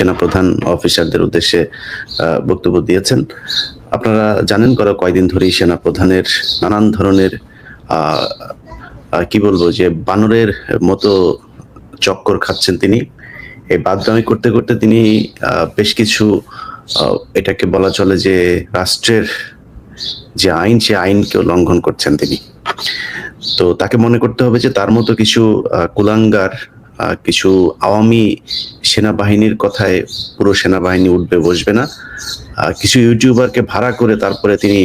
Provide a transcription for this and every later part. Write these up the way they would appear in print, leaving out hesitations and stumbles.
সেনাপ্রধান অফিসারদের উদ্দেশ্যে বক্তব্য দিয়েছেন। আপনারা জানেন গত কয়েকদিন ধরেই সেনাপ্রধানের নানান ধরনের কি বলবো যে বানরের মতো চক্কর খাচ্ছেন তিনি। এই বাদরামি করতে করতে তিনি বেশ কিছু এটাকে বলা চলে যে রাষ্ট্রের যে আইন সে আইনকেও লঙ্ঘন করছেন তিনি। তো তাকে মনে করতে হবে যে তার মতো কিছু কুলাঙ্গার কিছু আওয়ামী সেনাবাহিনীর কথায় পুরো সেনাবাহিনী উঠবে বসবে না। কিছু ইউটিউবারকে ভাড়া করে তারপরে তিনি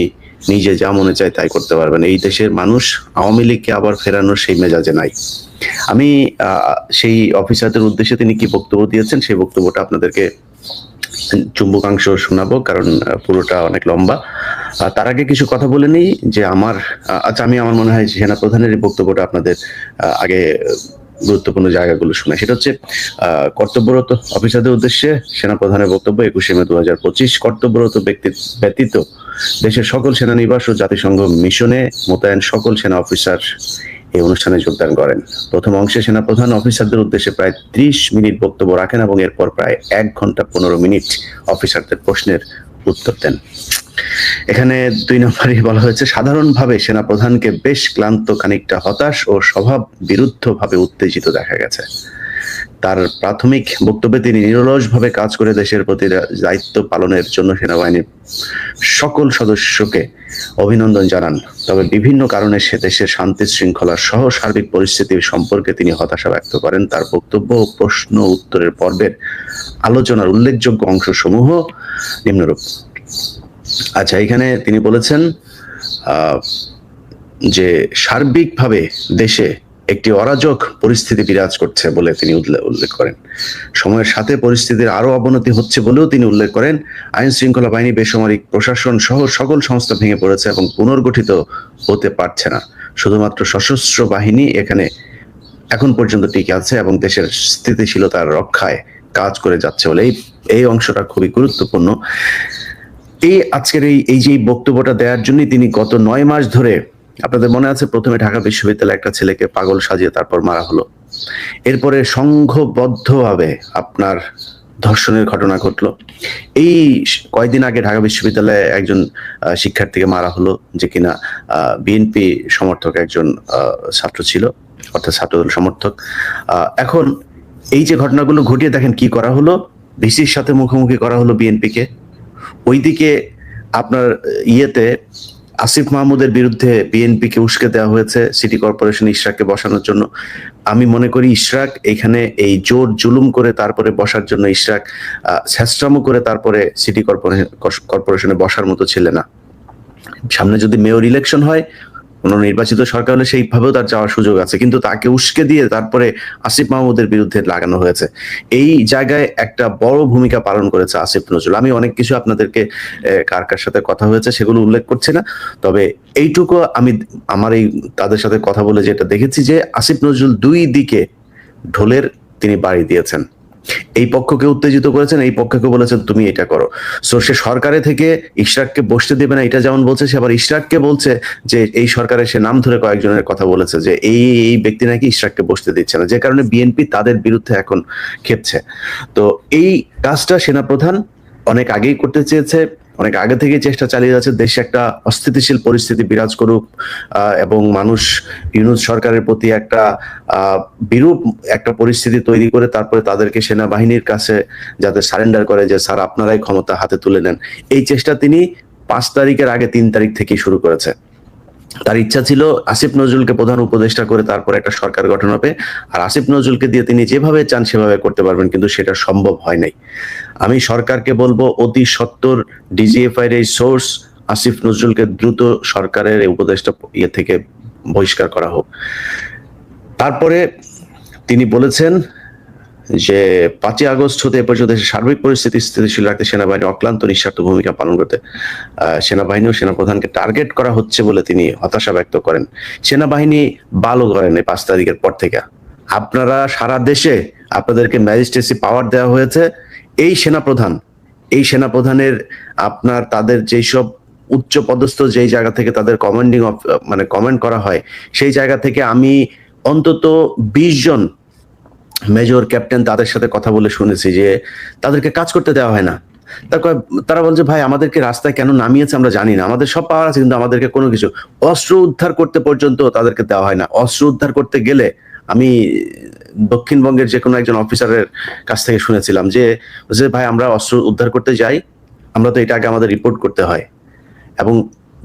নিজে যা মনে চায় তাই করতে পারবেন। এই দেশের মানুষ আওয়ামী লীগকে আবার ফেরানোর সেই মেজাজে নাই। আমি সেই অফিসারদের উদ্দেশ্যে তিনি কি বক্তব্য দিয়েছেন সেই বক্তব্যটা আপনাদেরকে চুম্বকাংশ শোনাবো, কারণ পুরোটা অনেক লম্বা। তার আগে কিছু কথা বলে নিই যে আমার মনে হয় সেনাপ্রধানের এই বক্তব্যটা আপনাদের আগে গুরুত্বপূর্ণ জায়গাগুলো শোনা। সেটা হচ্ছে কর্তব্যরত অফিসারদের উদ্দেশ্যে সেনাপ্রধানের বক্তব্য 21 মে 2025। কর্তব্যরত ব্যক্তি ব্যতীত দেশের সকল সেনানিবাস ও জাতিসংঘ মিশনে মোতায়েন সকল সেনা অফিসার এই অনুষ্ঠানে যোগদান করেন। প্রথম অংশে সেনাপ্রধান অফিসারদের উদ্দেশ্যে প্রায় 30 মিনিট বক্তব্য রাখেন এবং এরপর প্রায় 1 ঘন্টা 15 মিনিট অফিসারদের প্রশ্নের উত্তর দেন। এখানে 2 নম্বরে বলা হয়েছে, সাধারণভাবে সেনাপ্রধানকে বেশ ক্লান্ত, খানিকটা হতাশ ও স্বভাব বিরুদ্ধভাবে উত্তেজিত দেখা গেছে। তার প্রাথমিক বক্তব্যে তিনি নিরলসভাবে কাজ করে দেশের প্রতি দায়িত্ব পালনের জন্য সেনাবাহিনীর সকল সদস্যকে অভিনন্দন জানান। তবে বিভিন্ন কারণে সে দেশের শান্তি শৃঙ্খলা সহ সার্বিক পরিস্থিতি সম্পর্কে তিনি হতাশা ব্যক্ত করেন। তার বক্তব্য ও প্রশ্ন উত্তরের পর্বের আলোচনার উল্লেখযোগ্য অংশসমূহ নিম্নরূপ। আচ্ছা, এখানে তিনি বলেছেন যে সার্বিকভাবে দেশে একটি অরাজক পরিস্থিতি বিরাজ করছে বলে তিনি উল্লেখ করেন। সময়ের সাথে পরিস্থিতির আরো অবনতি হচ্ছে বলেও তিনি উল্লেখ করেন। আইন শৃঙ্খলা বাহিনী, বেসামরিক প্রশাসন সহ সকল সংস্থা ভেঙে পড়েছে এবং পুনর্গঠিত হতে পারছে না। শুধুমাত্র সশস্ত্র বাহিনী এখানে এখন পর্যন্ত টিকে আছে এবং দেশের স্থিতিশীলতার রক্ষায় কাজ করে যাচ্ছে বলে এই অংশটা খুবই গুরুত্বপূর্ণ। আজকের এই যে বক্তব্যটা দেওয়ার জন্য তিনি গত 9 মাস ধরে, আপনাদের মনে আছে, প্রথমে ঢাকা বিশ্ববিদ্যালয়ে একটা ছেলেকে পাগল সাজিয়ে তারপর মারা হলো। এরপরে সংঘবদ্ধভাবে আপনার ধর্ষণের ঘটনা ঘটলো। এই কয়েকদিন আগে ঢাকা বিশ্ববিদ্যালয়ে একজন শিক্ষার্থীকে মারা হলো, যে কিনা বিএনপি সমর্থক একজন ছাত্র ছিল, অর্থাৎ ছাত্রদল সমর্থক। এখন এই যে ঘটনাগুলো ঘটিয়ে দেখেন কি করা হলো, ভিসির সাথে মুখোমুখি করা হলো বিএনপিকে। ওইদিকে আপনার আসিফ মাহমুদের বিরুদ্ধে বিএনপিকে উস্কে দেওয়া হয়েছে সিটি কর্পোরেশন ইশরাককে বসানোর জন্য। আমি মনে করি ইশরাক এখানে এই জোর জুলুম করে তারপরে বসার জন্য ইশরাক ছেঁচড়ামো করে তারপরে সিটি কর্পোরেশনে বসার মতো ছিল না। সামনে যদি মেয়র ইলেকশন হয়, কোন নির্বাচিত সরকার হলে সেইভাবেও তার যাওয়ার সুযোগ আছে, কিন্তু তাকে উস্কে দিয়ে তারপরে আসিফ মাহমুদের বিরুদ্ধে লাগানো হয়েছে। এই জায়গায় একটা বড় ভূমিকা পালন করেছে আসিফ নজরুল। আমি অনেক কিছু আপনাদেরকে কার কার সাথে কথা হয়েছে সেগুলো উল্লেখ করছি না, তবে এইটুকু আমি তাদের সাথে কথা বলে যেটা দেখেছি যে আসিফ নজরুল 2 দিকে ঢোলের তিনি বাড়ি দিয়েছেন। এই পক্ষকে উত্তেজিত করেছেন, এই পক্ষকে বলেছেন তুমি এটা করো। সো সে সরকারে থেকে ইশরাককে বসতে দেবে না এটা যেমন বলছে, সে আবার ইশরাককে বলছে যে এই সরকারে সে নাম ধরে কয়েকজনের কথা বলেছে যে এই ব্যক্তি নাকি ইশরাককে বসতে দিচ্ছে না, যে কারণে বিএনপি তাদের বিরুদ্ধে এখন খেপছে। তো এই কাজটা সেনাপ্রধান অনেক আগেই করতে চেয়েছে, অনেক আগে থেকে চেষ্টা চালিয়ে যাচ্ছে দেশে একটা অস্থিতিশীল পরিস্থিতি বিরাজ করুক এবং মানুষ ইউনূস সরকারের প্রতি একটা বিরূপ একটা পরিস্থিতি তৈরি করে তারপরে তাদেরকে সেনাবাহিনীর কাছে যাতে সারেন্ডার করে যে স্যার আপনারাই ক্ষমতা হাতে তুলে নেন। এই চেষ্টা তিনি 5 তারিখের আগে 3 তারিখ থেকেই শুরু করেছে। তার ইচ্ছা ছিল আসিফ নজরুলকে প্রধান উপদেষ্টা করে তারপর একটা সরকার গঠন হবে, আর আসিফ নজরুলকে দিয়ে তিনি যেভাবে চান সেভাবে করতে পারবেন, কিন্তু সেটা সম্ভব হয় নাই। আমি সরকারকে বলবো অতি সত্বর ডিজিএফআই এর এই সোর্স আসিফ নজরুলকে দ্রুত সরকারের উপদেষ্টা থেকে বহিষ্কার করা হোক। তারপরে তিনি বলেছেন যে 5 আগস্ট হতে এ পর্যন্ত দেশের সার্বিক পরিস্থিতি স্থিতিশীল রাখতে সেনাবাহিনী অক্লান্ত নিঃস্বার্থ ভূমিকা পালন করতে সেনাবাহিনী ও সেনাপ্রধানকে টার্গেট করা হচ্ছে বলে তিনি হতাশা ব্যক্ত করেন। সেনাবাহিনী ভালো করেন এই 5 তারিখের পর থেকে। আপনারা সারা দেশে আপনাদেরকে ম্যাজিস্ট্রেসি পাওয়ার দেওয়া হয়েছে। এই সেনাপ্রধানের আপনার তাদের যেই সব উচ্চ পদস্থ যেই জায়গা থেকে তাদের কমেন্ট করা হয়, সেই জায়গা থেকে আমি অন্তত 20 জন মেজর ক্যাপ্টেন তাদের সাথে কথা বলে শুনেছি যে তাদেরকে কাজ করতে দেওয়া হয় না। তারপর তারা বলছে ভাই আমাদেরকে রাস্তায় কেন নামিয়েছে আমরা জানি না, আমাদের সব পাওয়ার আছে কিন্তু আমাদেরকে কোনো কিছু, অস্ত্র উদ্ধার করতে পর্যন্ত তাদেরকে দেওয়া হয় না। অস্ত্র উদ্ধার করতে গেলে আমি দক্ষিণবঙ্গের যে কোনো একজন অফিসারের কাছ থেকে শুনেছিলাম যে ভাই আমরা অস্ত্র উদ্ধার করতে যাই, আমরা তো এটা আগে আমাদের রিপোর্ট করতে হয়, এবং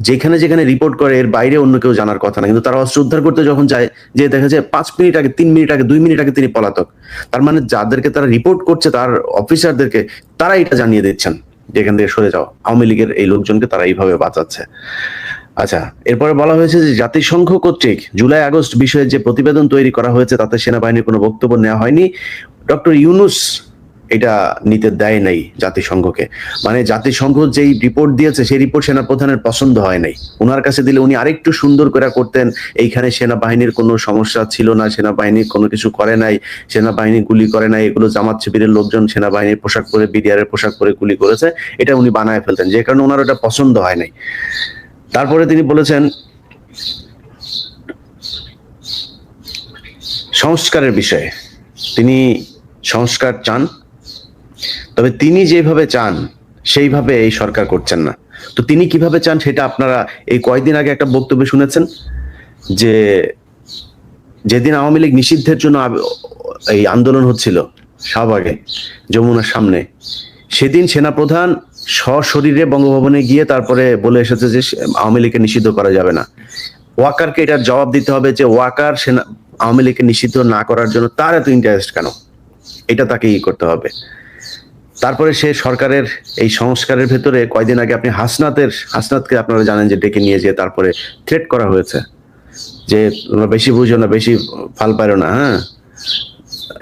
যেখানে যেখানে রিপোর্ট করে এর বাইরে অন্য কেউ জানার কথা না, কিন্তু তারা অস্ত্র উদ্ধার করতে যখন যায় যে দেখা যায় 5 মিনিট আগে, 3 মিনিট আগে, 2 মিনিট আগে তিনি পলাতক। তার মানে যাদেরকে তারা রিপোর্ট করছে তার অফিসারদেরকে তারা এটা জানিয়ে দিচ্ছেন যে এখান থেকে সরে যাও। আওয়ামী লীগের এই লোকজনকে তারা এইভাবে বাঁচাচ্ছে। আচ্ছা, এরপরে বলা হয়েছে যে জাতিসংঘ কর্তৃক জুলাই আগস্ট বিষয়ে যে প্রতিবেদন তৈরি করা হয়েছে তাতে সেনাবাহিনীর কোনো বক্তব্য নেওয়া হয়নি। ডক্টর ইউনূস এটা নিতে দেয় নাই জাতিসংঘকে, মানে জাতিসংঘ যেই রিপোর্ট দিয়েছে সেই রিপোর্ট সেনাপ্রধানের পছন্দ হয় নাই। ওনার কাছে দিলে উনি আরেকটু সুন্দর করে করতেন, এইখানে সেনাবাহিনীর কোনো সমস্যা ছিল না, সেনাবাহিনী কোনো কিছু করে নাই, সেনাবাহিনী গুলি করে নাই, এগুলো জামাত শিবিরের লোকজন সেনাবাহিনীর পোশাক পরে, বিডিআর এর পোশাক পরে গুলি করেছে, এটা উনি বানায় ফেলতেন, যে কারণে ওনার ওটা পছন্দ হয় নাই। তারপরে তিনি বলেছেন সংস্কারের বিষয়ে তিনি সংস্কার চান, তবে তিনি যেভাবে চান সেইভাবে এই সরকার করছেন না। তো তিনি কিভাবে চান সেটা আপনারা এই কয়েকদিন আগে একটা বক্তব্য শুনেছেন যে যেদিন আওয়ামী লীগ নিষিদ্ধের জন্য এই আন্দোলন হচ্ছিল শাহবাগে যমুনার সামনে, সেদিন সেনাপ্রধান সশরীরে বঙ্গভবনে গিয়ে তারপরে বলে এসেছে যে আওয়ামী লীগকে নিষিদ্ধ করা যাবে না। ওয়াকারকে এটার জবাব দিতে হবে যে ওয়াকার আওয়ামী লীগকে নিষিদ্ধ না করার জন্য তার এত ইন্টারেস্ট কেন, এটা তাকে করতে হবে। তারপরে সে সরকারের এই সংস্কারের ভেতরে কয়দিন আগে আপনি হাসনাতকে আপনারা জানেন যে ডেকে নিয়ে যেয়ে তারপরে থ্রেট করা হয়েছে যে তোমরা বেশি বুঝো না, বেশি ফাল পারো না, হ্যাঁ,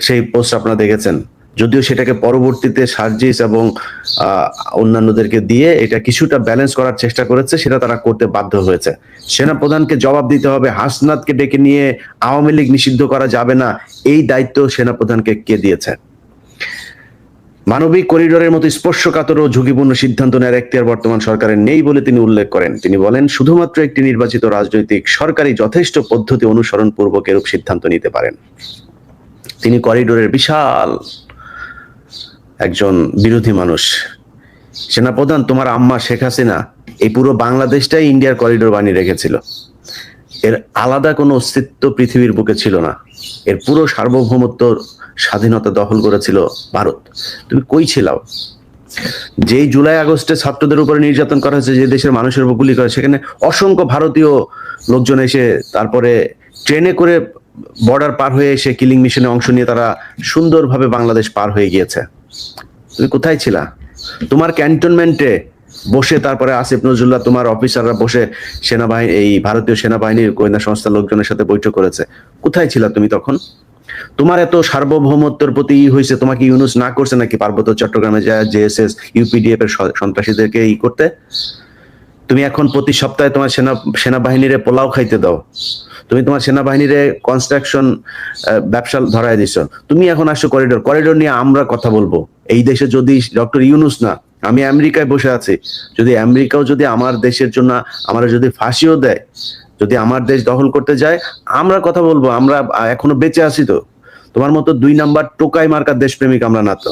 সেই পোস্ট আপনারা দেখেছেন। যদিও সেটাকে পরবর্তীতে সার্জিস এবং অন্যান্যদেরকে দিয়ে এটা কিছুটা ব্যালেন্স করার চেষ্টা করেছে, সেটা তারা করতে বাধ্য হয়েছে। সেনাপ্রধানকে জবাব দিতে হবে, হাসনাতকে ডেকে নিয়ে আওয়ামী লীগ নিষিদ্ধ করা যাবে না, এই দায়িত্ব সেনাপ্রধানকে কে দিয়েছে? মানবিক করিডোরের মতো স্পর্শকাতর ও ঝুঁকিপূর্ণ সিদ্ধান্ত নেওয়ার এখতিয়ার বর্তমান সরকারের নেই বলে তিনি উল্লেখ করেন। তিনি বলেন শুধুমাত্র একটি নির্বাচিত রাজনৈতিক সরকারই যথেষ্ট পদ্ধতি অনুসরণ পূর্বক এরূপ সিদ্ধান্ত নিতে পারেন। তিনি করিডোরের বিশাল একজন বিরোধী মানুষ। সেনাপ্রধান, তোমার আম্মা শেখ হাসিনা এই পুরো বাংলাদেশটাই ইন্ডিয়ার করিডোর বানিয়ে রেখেছিল, এর আলাদা কোনো অস্তিত্ব পৃথিবীর বুকে ছিল না, এর পুরো সার্বভৌমত্ব স্বাধীনতা দখল করেছিল ভারত। তুমি কই ছিলাও? যেই জুলাই আগস্টে ছাত্রদের উপরে নির্যাতন করা হয়েছে, যে দেশের মানুষের উপর গুলি করে, সেখানে অসংখ্য ভারতীয় লোকজন এসে তারপরে ট্রেনে করে বর্ডার পার হয়ে এসে কিলিং মিশনে অংশ নিয়ে তারা সুন্দরভাবে বাংলাদেশ পার হয়ে গিয়েছে। তুমি কোথায় ছিলা? তোমার ক্যান্টনমেন্টে বসে তারপরে আসিফ নজরুল্লাহ, তোমার অফিসাররা বসে সেনাবাহিনী, এই ভারতীয় সেনাবাহিনীর গোয়েন্দা সংস্থার লোকজনের সাথে বৈঠক করেছে। কোথায় ছিলা তুমি তখন? তোমার এত সার্বভৌমত্বের প্রতি হয়েছে, তোমাকে ইউনূস না করছে নাকি পার্বত্য চট্টগ্রামে যায় জেএসএস ইউপিডিএফ এর সন্ত্রাসীদেরকে করতে? তুমি এখন প্রতি সপ্তাহে তোমার সেনাবাহিনীরে পোলাও খাইতে দাও, তুমি তোমার সেনাবাহিনীরে কনস্ট্রাকশন ব্যবসা ধরায় দিছো, তুমি এখন আসছো করিডোর নিয়ে আমরা কথা বলবো। এই দেশে যদি ডক্টর ইউনূস না, আমি আমেরিকায় বসে আছি, যদি আমেরিকাও যদি আমার দেশের জন্য আমার যদি ফাঁসিও দেয়, যদি আমার দেশ দখল করতে যায়, আমরা কথা বলবো, আমরা এখনো বেঁচে আছি তো। তোমার মতো 2 নাম্বার টোকাই মার্কার দেশপ্রেমিক আমরা না তো।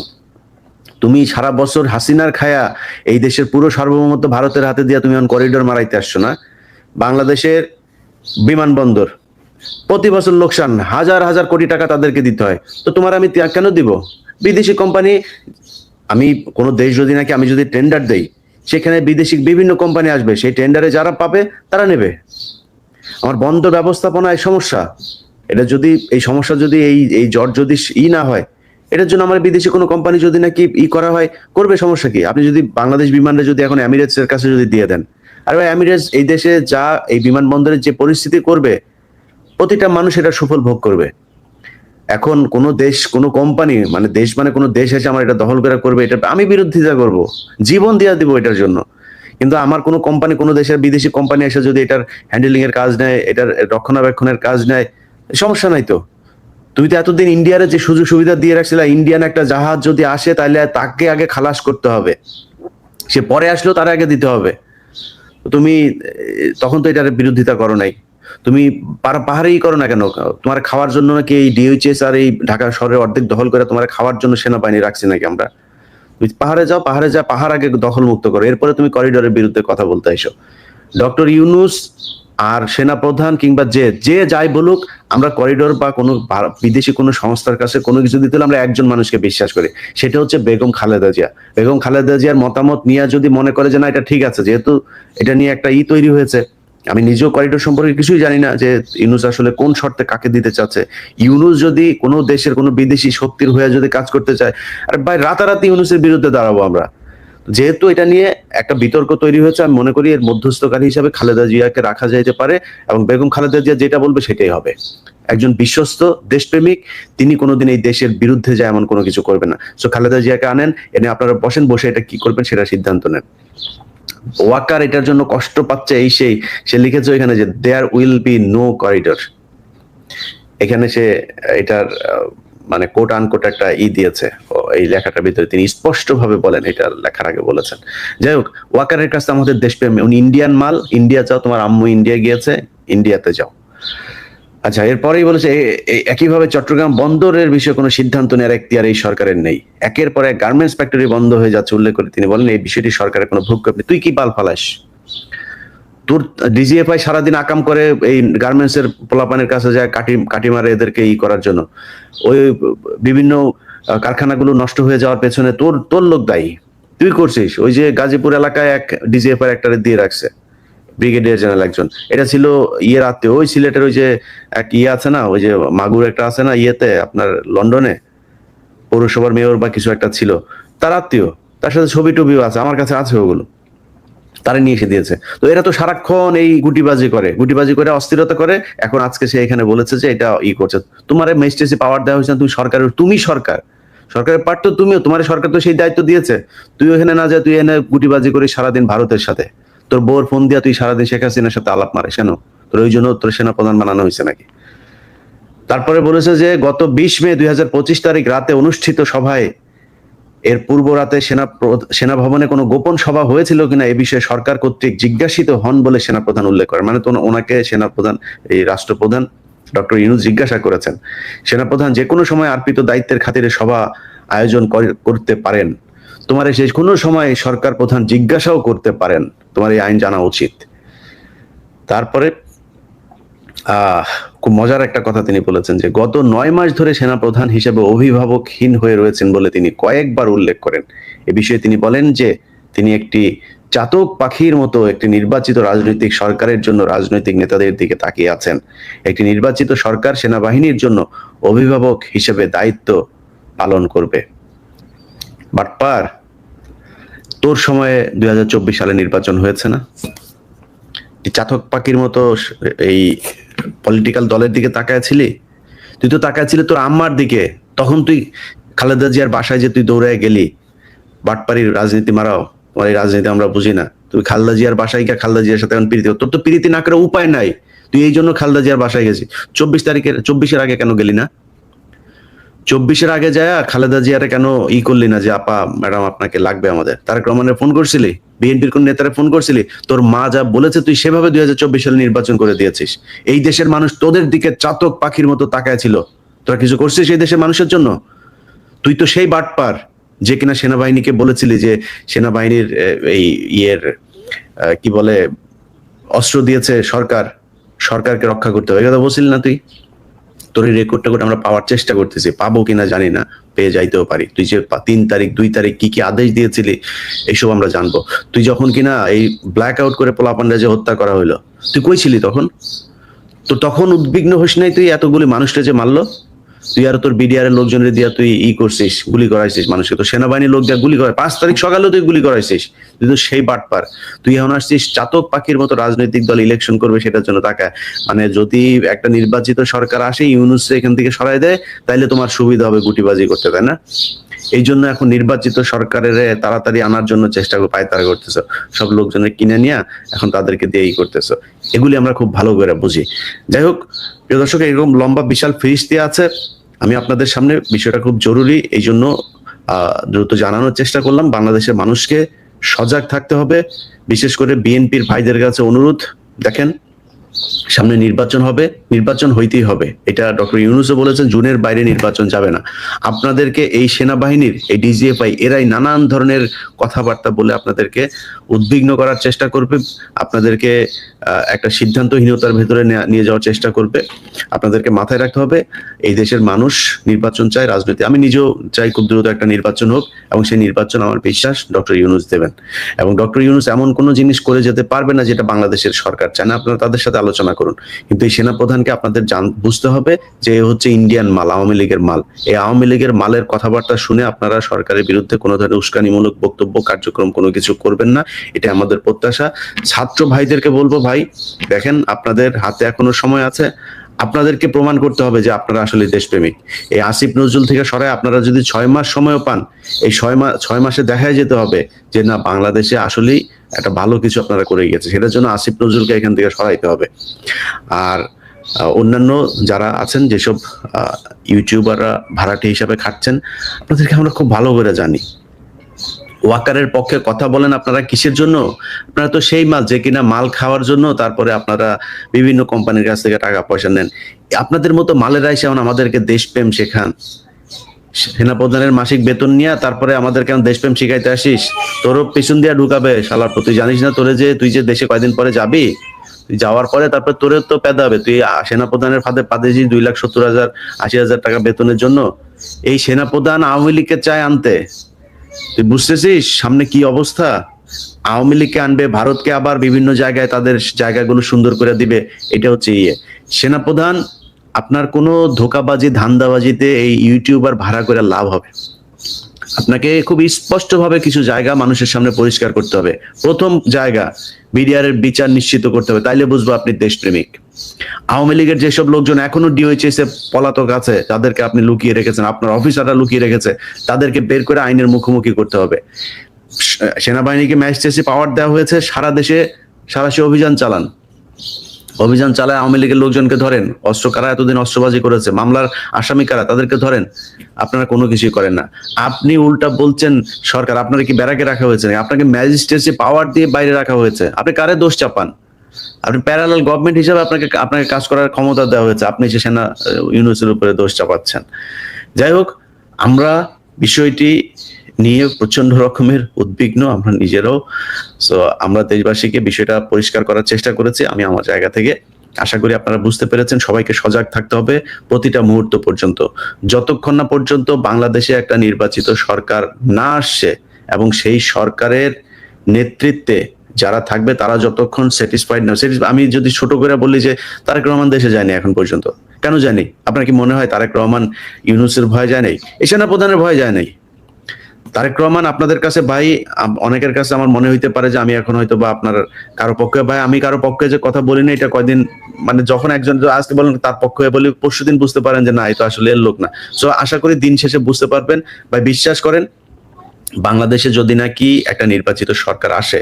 তুমি সারা বছর হাসিনার খায়া এই দেশের পুরো সার্বভৌমত্ব ভারতের হাতে দিয়া তুমি এখন করিডোর মারাইতে আসছো না? বাংলাদেশের বিমানবন্দর প্রতি বছর লোকসান, হাজার হাজার কোটি টাকা তাদেরকে দিতে হয়, তো তোমার আমি কেন দিব? বিদেশি কোম্পানি, আমি কোনো দেশ যদি নাকি আমি যদি টেন্ডার দেই, সেখানে বিদেশি বিভিন্ন কোম্পানি আসবে, সেই টেন্ডারে যারা পাবে তারা নেবে। আমার বন্দর ব্যবস্থাপনায় সমস্যা, এটা যদি এই সমস্যা যদি এই জট যদি না হয়, এটার জন্য আমার বিদেশি কোনো কোম্পানি যদি নাকি করা হয়, করবে, সমস্যা কি? আপনি যদি বাংলাদেশ বিমানটা যদি এখন এমিরেটস এর কাছে যদি দিয়ে দেন, আর ভাই এমিরেটস এই দেশে যা এই বিমানবন্দরের যে পরিস্থিতি করবে, প্রতিটা মানুষ এটা সুফল ভোগ করবে। এখন কোনো দেশ, কোনো কোম্পানি, মানে দেশ মানে কোনো দেশ এসে আমার এটা দখল করে করবে, এটা আমি বিরোধিতা করব, জীবন দিয়ে দিব এটার জন্য। কিন্তু আমার কোনো কোম্পানি, কোনো দেশের বিদেশি কোম্পানি এসে যদি এটার হ্যান্ডেলিং এর কাজ নেয়, এটার রক্ষণাবেক্ষণের কাজ নেয়, সমস্যা নাই তো। তুমি তো এতদিন ইন্ডিয়ারে যে সুযোগ সুবিধা দিয়ে রাখছিলে, ইন্ডিয়ান একটা জাহাজ যদি আসে তাহলে তাকে আগে খালাস করতে হবে, সে পরে আসলেও তার আগে দিতে হবে। তুমি তখন তো এটার বিরোধিতা করো নাই। তুমি পাহাড়েই করো না কেন, তোমার খাওয়ার জন্য নাকি এই ডিএইচএস আর এই ঢাকা শহরের অর্ধেক দখল করে তোমার খাওয়ার জন্য সেনাবাহিনী রাখছি নাকি আমরা? তুমি পাহাড়ে যাও, পাহাড়ে যা, পাহাড় আগে দখল মুক্ত করো, এরপরে তুমি করিডোরের বিরুদ্ধে কথা বলতে এসো। ডক্টর ইউনূস আর সেনাপ্রধান কিংবা যে যাই বলুক, আমরা করিডোর বা কোনো বিদেশি কোনো সংস্থার কাছে কোনো কিছু দিতে হলে আমরা একজন মানুষকে বিশ্বাস করি, সেটা হচ্ছে বেগম খালেদা জিয়া। বেগম খালেদা জিয়ার মতামত নিয়ে যদি মনে করে যে না এটা ঠিক আছে, যেহেতু এটা নিয়ে একটা তৈরি হয়েছে, আমি নিজেও করিডোর সম্পর্কে কিছুই জানি না যে ইউনূস আসলে কোন শর্তে কাকে দিতে চাচ্ছে। ইউনূস যদি কোনো দেশের কোনো বিদেশি শক্তির হয়ে যদি কাজ করতে চায়, আর ভাই রাতারাতি ইউনূসের বিরুদ্ধে দাঁড়াবো আমরা। যেহেতু এটা নিয়ে একটা বিতর্ক তৈরি হয়েছে, আমি মনে করি এর মধ্যস্থকারী হিসাবে খালেদা জিয়াকে রাখা যাইতে পারে, এবং বেগম খালেদা জিয়া যেটা বলবে সেটাই হবে। একজন বিশ্বস্ত দেশপ্রেমিক, তিনি কোনোদিন এই দেশের বিরুদ্ধে যায় এমন কোনো কিছু করবেন না। সো খালেদা জিয়াকে আনেন, এনে আপনারা বসেন, বসে এটা কি করবেন সেটা সিদ্ধান্ত নেন। ওয়াকার এটার জন্য কষ্ট পাচ্ছে, সে লিখেছে এখানে যে there will be no corridor. এখানে সে এটার মানে কোট আনকোট একটা দিয়েছে এই লেখাটার ভিতরে, তিনি স্পষ্ট ভাবে বলেন, এটা লেখার আগে বলেছেন। যাই হোক, ওয়াকারের কাছে আমাদের দেশপ্রেম, উনি ইন্ডিয়ান মাল, ইন্ডিয়া যাও, তোমার আম্মু ইন্ডিয়া গিয়েছে, ইন্ডিয়াতে যাও। আচ্ছা, এরপরেই বলেছে একইভাবে চট্টগ্রাম বন্দরের বিষয়ে কোনো সিদ্ধান্ত নেওয়ার এখতিয়ার এই সরকারের নেই। একের পর এক গার্মেন্টস ফ্যাক্টরি বন্ধ হয়ে যাচ্ছে উল্লেখ করে তিনি বলেন এই বিষয়টি সরকারের কোনো ভূক্ষেপ নেই। তুই কি পাল ফালাস? তোর ডিজিএফআই সারাদিন আকাম করে এই গার্মেন্টস এর পোলাপানের কাছে যায় কাটি মারে এদেরকে করার জন্য। ওই বিভিন্ন কারখানাগুলো নষ্ট হয়ে যাওয়ার পেছনে তোর লোক দায়ী, তুই করছিস। ওই যে গাজীপুর এলাকায় এক ডিজিএফআই একটা দিয়ে রাখছে, ব্রিগেডিয়ার জেনারেল একজন, এটা ছিল আত্মীয়, ওই সিলেটের ওই যে এক আছে না, ওই যে মাগুর একটা আছে না আপনার লন্ডনে পৌরসভার মেয়র বা কিছু একটা ছিল, তার আত্মীয়, তার সাথে ছবি টবিও আছে, আমার কাছে আছে ওগুলো, তারা নিয়ে এসে দিয়েছে। তো এরা তো সারাক্ষণ এই গুটিবাজি করে অস্থিরতা করে। এখন আজকে সে এখানে বলেছে যে এটা করছে। তোমার ম্যাজিস্ট্রেসি পাওয়ার দেওয়া হয়েছে, তুমি সরকারের পার্ট তো তুমিও, তোমার সরকার তো সেই দায়িত্ব দিয়েছে। তুই ওখানে না যায়, তুই এনে গুটিবাজি করে সারাদিন ভারতের সাথে, তোর বউর ফোন দিয়া তুই সারাদিন শেখ হাসিনার সাথে আলাপ মারিস কেন? তোর ওই জন্য তোর সেনাপ্রধান বানানো হয়েছে নাকি? তারপরে বলেছে যে গত 20 মে 2025 তারিখ রাতে অনুষ্ঠিত সভায়, এর পূর্ব রাতে সেনা ভবনে কোনো গোপন সভা হয়েছিল কিনা এ বিষয়ে সরকার কর্তৃক জিজ্ঞাসিত হন বলে সেনাপ্রধান উল্লেখ করেন। মানে তো ওনাকে সেনাপ্রধান, এই রাষ্ট্রপ্রধান ডক্টর ইউনূস জিজ্ঞাসা করেছেন, সেনাপ্রধান যে কোনো সময় অর্পিত দায়িত্বের খাতিরে সভা আয়োজন করতে পারেন, তোমার যে কোনো সময় সরকার প্রধান জিজ্ঞাসাও করতে পারেন, তোমার এই আইন জানা উচিত। তারপরে খুব মজার একটা কথা তিনি বলেছেন যে গত 9 মাস ধরে সেনাপ্রধান হিসেবে অভিভাবকহীন হয়ে রয়েছেন বলে তিনি কয়েকবার উল্লেখ করেন। এ বিষয়ে তিনি বলেন যে তিনি একটি চাতক পাখির মতো একটি নির্বাচিত রাজনৈতিক সরকারের জন্য রাজনৈতিক নেতাদের দিকে তাকিয়ে আছেন। একটি নির্বাচিত সরকার সেনাবাহিনীর জন্য অভিভাবক হিসেবে দায়িত্ব পালন করবে। বাটপার, তোর সময়ে 2024 সালে নির্বাচন হয়েছে না? চাতক পাখির মতো এই পলিটিক্যাল দলের দিকে তাকায়াছিলি? তুই তো তাকায়াছিলি তোর আম্মার দিকে। তখন তুই খালেদা জিয়ার বাসায় যে তুই দৌড়ায় গেলি, বাটপাড়ির রাজনীতি মারাও, তোমার এই রাজনীতি আমরা বুঝি না। তুই খালেদা জিয়ার বাসায় গিয়ে খালেদা জিয়ার সাথে এখন প্রীতি, তোর তো প্রীতি না করে উপায় নাই, তুই এই জন্য খালেদা জিয়ার বাসায় গেছিস। 24 আগে কেন গেলি না? 24 আগে যায় খালেদা জিয়ারে কেন করলি না যে আপা ম্যাডাম আপনাকে লাগবে আমাদের? তারেক রহমানের ফোন করছিলি? বিএনপির কোন নেতারে ফোন করছিলি? তোর মা যা বলেছে তুই সেভাবে 2024 সালে নির্বাচন করে দিয়েছিস। এই দেশের মানুষ তোদের দিকে চাতক পাখির মতো তাকায় ছিল। তোরা কিছু করছিস এই দেশের মানুষের জন্য? তুই তো সেই বাটপার যে কিনা সেনাবাহিনীকে বলেছিলি যে সেনাবাহিনীর এই কি বলে অস্ত্র দিয়েছে সরকারকে রক্ষা করতে হবে, কথা বলছিলি না তুই? তোর এই রেকর্ডটা আমরা পাওয়ার চেষ্টা করতেছি, পাবো কিনা জানি না, পেয়ে যাইতেও পারি। তুই যে 3 তারিখ 2 তারিখ কি আদেশ দিয়েছিলি এইসব আমরা জানবো। তুই যখন কিনা এই ব্ল্যাক আউট করে পোলাপানরা যে হত্যা করা হইলো, তুই কই ছিলি তখন? তো তখন উদ্বিগ্ন হইস নাই তুই এতগুলি মানুষটা যে মারলো? তুই আর তোর বিডিআর এর লোকজনের দিয়া তুই করছিস, গুলি করাইছিস মানুষকে। তো সেনাবাহিনীর লোক দিয়া গুলি করে 5 তারিখ সকালেও তুই গুলি করাইছিস। তুই তো সেই বাটপার। তুই এখন আসছিস চাতক পাখির মতো রাজনৈতিক দল ইলেকশন করবে সেটার জন্য তাকায়। মানে যদি একটা নির্বাচিত সরকার আসে, ইউনূস এখান থেকে সরাই দেয়, তাইলে তোমার সুবিধা হবে গুটিবাজি করতে, তাই না? এই জন্য এখন নির্বাচিত সরকারের তাড়াতাড়ি আনার জন্য চেষ্টা পায়তারা করতেছ, সব লোকজনের কিনে নিয়ে এখন তাদেরকে দিয়ে করতেছ। এগুলি আমরা খুব ভালো করে বুঝি। যাই হোক প্রিয় দর্শক, এরকম লম্বা বিশাল ফিরিস্তি আছে, আমি আপনাদের সামনে বিষয়টা খুব জরুরি এই জন্য দ্রুত জানানোর চেষ্টা করলাম। বাংলাদেশের মানুষকে সজাগ থাকতে হবে, বিশেষ করে বিএনপির ভাইদের কাছে অনুরোধ। দেখেন, সামনে নির্বাচন হবে, নির্বাচন হইতেই হবে, এটা ডক্টর ইউনূসও বলেছেন, জুনের বাইরে নির্বাচন যাবে না। আপনাদেরকে এই সেনাবাহিনীর এই ডিজিএফআই এরাই নানান ধরনের কথাবার্তা বলে আপনাদেরকে উদ্বিগ্ন করার চেষ্টা করবে, আপনাদেরকে একটা সিদ্ধান্তহীনতার ভেতরে নিয়ে যাওয়ার চেষ্টা করবে। আপনাদেরকে মাথায় রাখতে হবে এই দেশের মানুষ নির্বাচন চায়, রাজনীতি, আমি নিজেও চাই খুব দ্রুত একটা নির্বাচন হোক, এবং সেই নির্বাচন আমার বিশ্বাস ডক্টর ইউনূস দেবেন। এবং ডক্টর ইউনূস এমন কোনো জিনিস করে যেতে পারবে না যেটা বাংলাদেশের সরকার চায় না। আপনারা তাদের সাথে আলোচনা করুন, কিন্তু এই সেনাপ্রধানকে আপনাদের বুঝতে হবে যে এ হচ্ছে ইন্ডিয়ান মাল, আওয়ামী লীগের মাল। এই আওয়ামী লীগের মালের কথাবার্তা শুনে আপনারা সরকারের বিরুদ্ধে কোনো ধরনের উস্কানিমূলক বক্তব্য, কার্যক্রম কোনো কিছু করবেন না, এটা আমাদের প্রত্যাশা। ছাত্র ভাইদেরকে বলবো, ভাই দেখেন আপনাদের হাতে এখনো সময় আছে, আপনাদেরকে প্রমাণ করতে হবে যে আপনারা আসলে দেশপ্রেমিক। এই আসিফ নজরুল থেকে সরাই আপনারা যদি 6 মাস সময়ও পান, এই 6 মাসে দেখাই যেতে হবে যে না, বাংলাদেশে আসলেই একটা ভালো কিছু আপনারা করে গেছে। সেটার জন্য আসিফ নজরুলকে এখান থেকে সরাইতে হবে। আর অন্যান্য যারা আছেন, যেসব ইউটিউবাররা ভাড়াটে হিসাবে খাটছেন, আপনাদেরকে আমরা খুব ভালো করে জানি। ওয়াকারের পক্ষে কথা বলেন আপনারা কিসের জন্য? আপনারা তো সেই মাল যে কিনা মাল খাওয়ার জন্য তারপরে আপনারা বিভিন্ন কোম্পানির কাছ থেকে টাকা পয়সা নেন। আপনাদের মতো মালেরা এসে আমাদেরকে দেশপ্রেম শেখান। সেনাপ্রধানের মাসিক বেতন নিয়ে তারপরে আমাদের কেন দেশপ্রেম শিখাইতে আসিস? তোরও পিছন দিয়া ঢুকাবে শালার, তুই জানিস না তোরে যে তুই যে দেশে কয়দিন পরে যাবি, তুই যাওয়ার পরে তারপরে তোরে তো পেদাবে। তুই সেনাপ্রধানের ফাঁদে পাদেছিস 2,70,000 80,000 টাকা বেতনের জন্য। এই সেনাপ্রধান আওয়ামী লীগকে চায় আনতে, তুই বুঝতেছিস সামনে কি অবস্থা? আওয়ামী লীগকে আনবে, ভারতকে আবার বিভিন্ন জায়গায় তাদের জায়গাগুলো সুন্দর করে দিবে। এটা হচ্ছে সেনাপ্রধান। আপনার কোনো ধোকাবাজি, ধান্দাবাজিতে এই ইউটিউবার ভাড়া করে লাভ হবে? আপনাকে খুব স্পষ্টভাবে কিছু জায়গা মানুষের সামনে পরিষ্কার করতে হবে। প্রথম জায়গা, বিডিআরের বিচার নিশ্চিত করতে হবে, তাইলে বুঝবো আপনি দেশপ্রেমিক। আওয়ামী লীগের যেসব লোকজন এখনো ডিওএইচএস এ পলাতক আছে, যাদেরকে আপনি লুকিয়ে রেখেছেন, আপনার অফিসাররা লুকিয়ে রেখেছে, তাদেরকে বের করে আইনের মুখোমুখি করতে হবে। সেনাবাহিনীকে ম্যাজিস্ট্রেসি পাওয়ার দেওয়া হয়েছে, সারা দেশে সারাশি অভিযান চালান। অভিযান চালায় আওয়ামী লীগের লোকজনকে ধরেন। অস্ত্র কারা এতদিন অস্ত্রবাজি করেছে, মামলার আসামি কারা, তাদেরকে ধরেন। আপনারা কোনো কিছুই করেন না। আপনি উল্টা বলছেন সরকার, আপনারা কি ব্যারাকে রাখা হয়েছে? আপনাকে ম্যাজিস্ট্রেসি পাওয়ার দিয়ে বাইরে রাখা হয়েছে। আপনি কারে দোষ চাপান? আপনি প্যারালাল গভর্নমেন্ট হিসেবে আপনাকে কাজ করার ক্ষমতা দেওয়া হয়েছে, আপনি সে সেনা ইউনূসের উপরে দোষ চাপাচ্ছেন। যাই হোক, আমরা বিষয়টি নিয়ে প্রচন্ড রকমের উদ্বিগ্ন আমরা নিজেরাও। সো আমরা দেশবাসীকে বিষয়টা পরিষ্কার করার চেষ্টা করেছি আমি আমার জায়গা থেকে। আশা করি আপনারা বুঝতে পেরেছেন। সবাইকে সজাগ থাকতে হবে প্রতিটা মুহূর্ত পর্যন্ত, যতক্ষণ না পর্যন্ত বাংলাদেশে একটা নির্বাচিত সরকার না আসছে এবং সেই সরকারের নেতৃত্বে যারা থাকবে তারা যতক্ষণ স্যাটিসফাইড না। আমি যদি ছোট করে বলি যে তারেক রহমান দেশে যায়নি এখন পর্যন্ত, কেন যায়নি? আপনার কি মনে হয় তারেক রহমান ইউনূসের ভয় যায় নাই? এই সেনাপ্রধানের ভয় যায় নাই? তারেক রহমান আপনাদের কাছে ভাই, অনেকের কাছে আমার মনে হইতে পারে যে আমি এখন হয়তো বা আপনার কারো পক্ষে ভাই, আমি কারো পক্ষে যে কথা বলি না এটা কয়দিন, মানে যখন একজন আজকে বলেন তার পক্ষে বলি, পরশুদিন বুঝতে পারেন যে না, এই তো আসলে এর লোক না। সো আশা করি দিন শেষে বুঝতে পারবেন। ভাই বিশ্বাস করেন, বাংলাদেশে যদি নাকি একটা নির্বাচিত সরকার আসে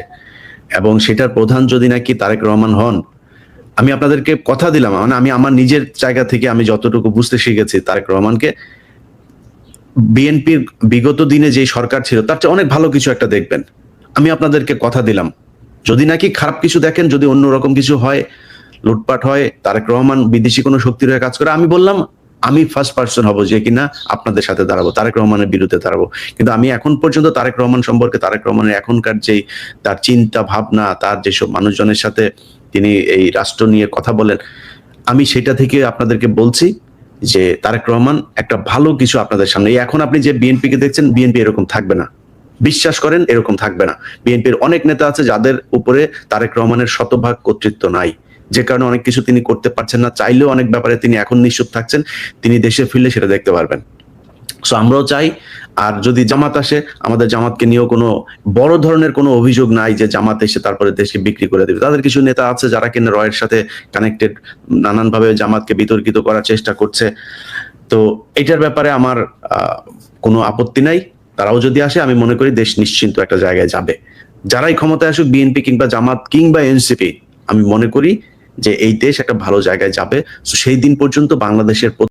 এবং সেটার প্রধান যদি নাকি তারেক রহমান হন, আমি আপনাদেরকে কথা দিলাম, মানে আমি আমার নিজের জায়গা থেকে আমি যতটুকু বুঝতে শিখেছি তারেক রহমানকে, বিএনপির বিগত দিনে যে সরকার ছিল তার চেয়ে অনেক ভালো কিছু একটা দেখবেন। আমি আপনাদেরকে কথা দিলাম, যদি নাকি খারাপ কিছু দেখেন, যদি অন্যরকম কিছু হয়, লুটপাট হয়, তারেক রহমান বিদেশি কোনো শক্তির হয়ে কাজ করে, আমি বললাম আমি ফার্স্ট পার্সন হব যে কিনা আপনাদের সাথে দাঁড়াবো, তারেক রহমানের বিরুদ্ধে দাঁড়াবো। কিন্তু আমি এখন পর্যন্ত তারেক রহমান সম্পর্কে, তারেক রহমানের এখনকার যেই তার চিন্তা ভাবনা, তার যেসব মানুষজনের সাথে তিনি এই রাষ্ট্র নিয়ে কথা বলেন, আমি সেটা থেকে আপনাদেরকে বলছি যে তারেক রহমান একটা ভালো কিছু আপনাদের সামনে। এখন আপনি যে বিএনপিকে দেখছেন, বিএনপি এরকম থাকবে না, বিশ্বাস করেন, এরকম থাকবে না। বিএনপির অনেক নেতা আছে যাদের উপরে তারেক রহমানের শতভাগ কর্তৃত্ব নাই, যে কারণে অনেক কিছু তিনি করতে পারছেন না। চাইলেও অনেক ব্যাপারে তিনি এখন নিশ্চুপ থাকছেন, তিনি দেশে ফিরলে সেটা দেখতে পারবেন। সো আমরাও চাই। আর যদি জামাত আসে, আমাদের জামাতকে নিয়েও কোনো বড় ধরনের কোনো অভিযোগ নাই যে জামাত এসে তারপরে দেশকে বিক্রি করে দেবে। তাদের কিছু নেতা আছে যারা কিনা রয়ের সাথে কানেক্টেড, নানানভাবে জামাতকে বিতর্কিত করার চেষ্টা করছে। তো এটার ব্যাপারে আমার কোনো আপত্তি নাই। তারাও যদি আসে, আমি মনে করি দেশ নিশ্চিন্ত একটা জায়গায় যাবে। যারাই ক্ষমতায় আসুক, বিএনপি কিংবা জামাত কিংবা এনসিপি, আমি মনে করি যে এই দেশ একটা ভালো জায়গায় যাবে। সেই দিন পর্যন্ত বাংলাদেশের